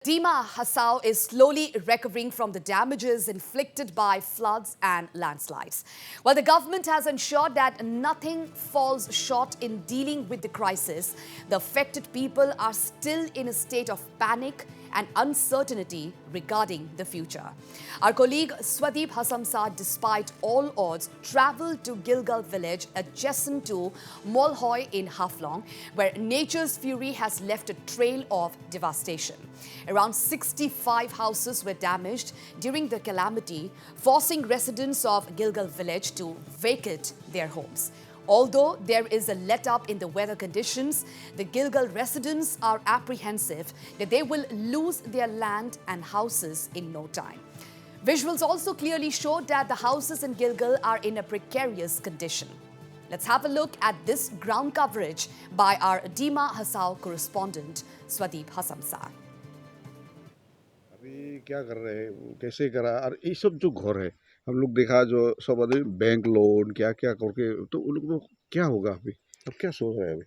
Dima Hasao is slowly recovering from the damages inflicted by floods and landslides. While the government has ensured that nothing falls short in dealing with the crisis, the affected people are still in a state of panic and uncertainty regarding the future. Our colleague Swadeep Hasamsa, despite all odds, travelled to Gilgal village adjacent to Molhoy in Haflong, where nature's fury has left a trail of devastation. Around 65 houses were damaged during the calamity, forcing residents of Gilgal village to vacate their homes. Although there is a let-up in the weather conditions, the Gilgal residents are apprehensive that they will lose their land and houses in no time. Visuals also clearly showed that the houses in Gilgal are in a precarious condition. Let's have a look at this ground coverage by our Dima Hasao correspondent, Swadeep Hasamsa. अभी क्या कर रहे हैं, कैसे करा, और ये सब जो घर है हम लोग देखा, जो सब आदमी बैंक लोन क्या क्या करके, तो उन लोग क्या होगा अभी, अब क्या सोच रहे हैं अभी?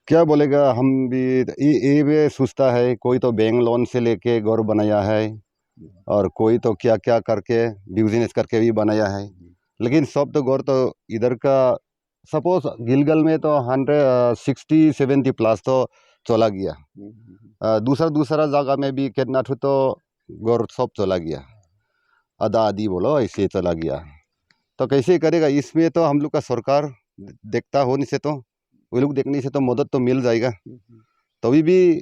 क्या बोलेगा, हम भी ये भी सोचता है। कोई तो बैंक लोन से लेके घर बनाया है और कोई तो क्या क्या करके बिजनेस करके भी बनाया है, लेकिन सब तो घर तो इधर का सपोज गिलगल में तो 160-70 प्लस तो चला गया। दूसरा जगह में भी कितना तो घर सब चला गया, आधा आधी बोलो ऐसे चला गया। तो कैसे करेगा, इसमें तो हम लोग का सरकार देखता होने से तो वो लोग देखने से तो मदद तो मिल जाएगा। तो अभी भी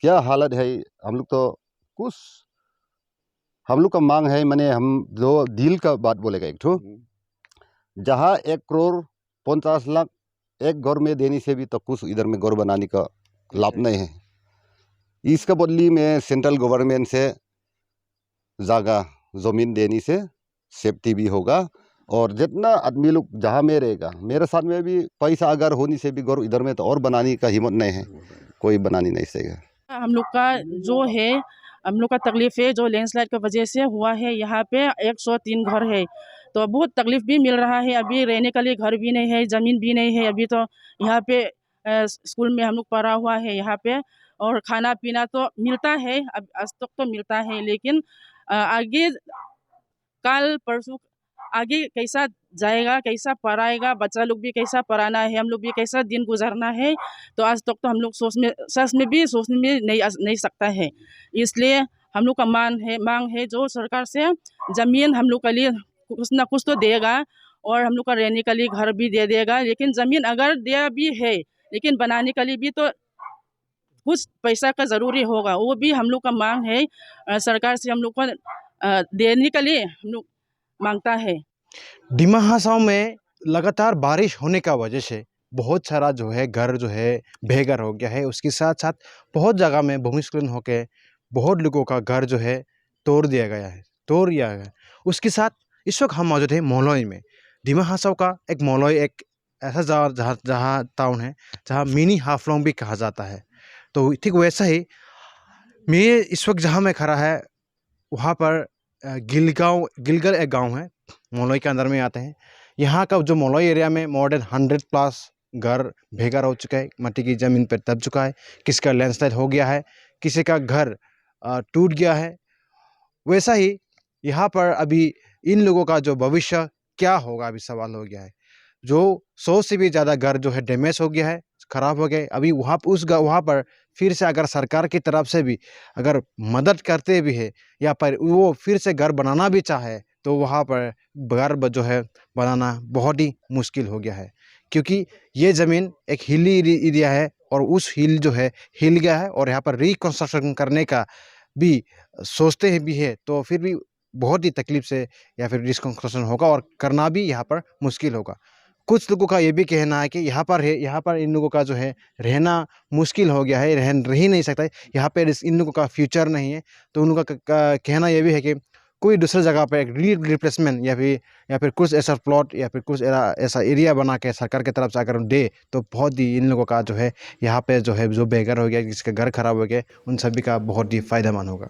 क्या हालत है, हम लोग तो कुछ हम लोग का मांग है, मैंने हम जो दिल का बात बोलेगा, एक ठो जहाँ 1,50,00,000 एक घर में देने से भी तो कुछ इधर में घर बनाने का लाभ नहीं है। इसका बदली में सेंट्रल गवर्नमेंट से जगह ज़मीन देने से सेफ्टी भी होगा, और जितना आदमी लोग जहाँ में रहेगा, मेरे साथ में भी पैसा अगर होने से भी घर इधर में तो और बनाने का हिम्मत नहीं है, कोई बनाने नहीं सकेगा। हम लोग का जो है, हम लोग का तकलीफ़ है जो लैंडस्लाइड की वजह से हुआ है। यहाँ पे 103 घर है, तो बहुत तकलीफ़ भी मिल रहा है। अभी रहने के लिए घर भी नहीं है, ज़मीन भी नहीं है। अभी तो यहाँ पे स्कूल में हम लोग पढ़ा हुआ है यहाँ पे, और खाना पीना तो मिलता है, अब आज तक तो मिलता है, लेकिन आगे कल परसों आगे कैसा जाएगा, कैसा पढ़ाएगा बच्चा लोग भी, कैसा पढ़ाना है, हम लोग भी कैसा दिन गुजारना है, तो आज तक तो हम लोग सच में भी सोचने में नहीं सकता है। इसलिए हम लोग का मांग है जो सरकार से ज़मीन हम लोग के लिए कुछ ना कुछ तो देगा, और हम लोग का रहने के लिए घर भी दे देगा। लेकिन ज़मीन अगर दिया भी है, लेकिन बनाने के लिए भी तो कुछ पैसा का ज़रूरी होगा, वो भी हम लोग का मांग है। सरकार से हम लोग को देने के लिए हम लोग मांगता है। डिमा हासाओ में लगातार बारिश होने का वजह से बहुत सारा जो है घर जो है बेघर हो गया है। उसके साथ साथ बहुत जगह में भूमिस्खलन होकर बहुत लोगों का घर जो है तोड़ दिया गया। उसके साथ इस वक्त हम मौजूद हैं मोलोई में। डिमा हासाओ का एक मोलोई एक ऐसा जहाँ टाउन है जहाँ मिनी हाफलोंग भी कहा जाता है। तो ठीक वैसा ही मैं इस वक्त जहाँ मैं खड़ा है, वहाँ पर गिलगल एक गांव है, मोलोई के अंदर में आते हैं। यहाँ का जो मोलोई एरिया में मोर देन 100 प्लस घर बेघर हो चुका है, मिट्टी की ज़मीन पर दब चुका है। किसी का लैंडस्लाइड हो गया है, किसी का घर टूट गया है। वैसा ही यहाँ पर अभी इन लोगों का जो भविष्य क्या होगा, अभी सवाल हो गया है। जो 100 से भी ज़्यादा घर जो है डैमेज हो गया है, ख़राब हो गए। अभी वहाँ पर फिर से अगर सरकार की तरफ से भी अगर मदद करते भी है, या पर वो फिर से घर बनाना भी चाहे, तो वहाँ पर घर जो है बनाना बहुत ही मुश्किल हो गया है, क्योंकि ये ज़मीन एक हिली एरिया है और उस हिल जो है हिल गया है, और यहाँ पर रिकन्स्ट्रक्शन करने का भी सोचते हैं भी है, तो फिर भी बहुत ही तकलीफ से या फिर रिकन्स्ट्रक्शन होगा और करना भी यहाँ पर मुश्किल होगा। कुछ लोगों का ये भी कहना है कि यहाँ पर इन लोगों का जो है रहना मुश्किल हो गया है, रह ही नहीं सकता है यहाँ पर, इन लोगों का फ्यूचर नहीं है। तो उन लोगों का कहना ये भी है कि कोई दूसरी जगह पर एक रिप्लेसमेंट या फिर कुछ ऐसा प्लॉट या फिर कुछ ऐसा एरिया बना के सरकार की तरफ से अगर दे, तो बहुत ही इन लोगों का जो है यहाँ पे जो है जो बेघर हो गया, जिसका घर खराब हो गया, उन सभी का बहुत ही फ़ायदेमंद होगा।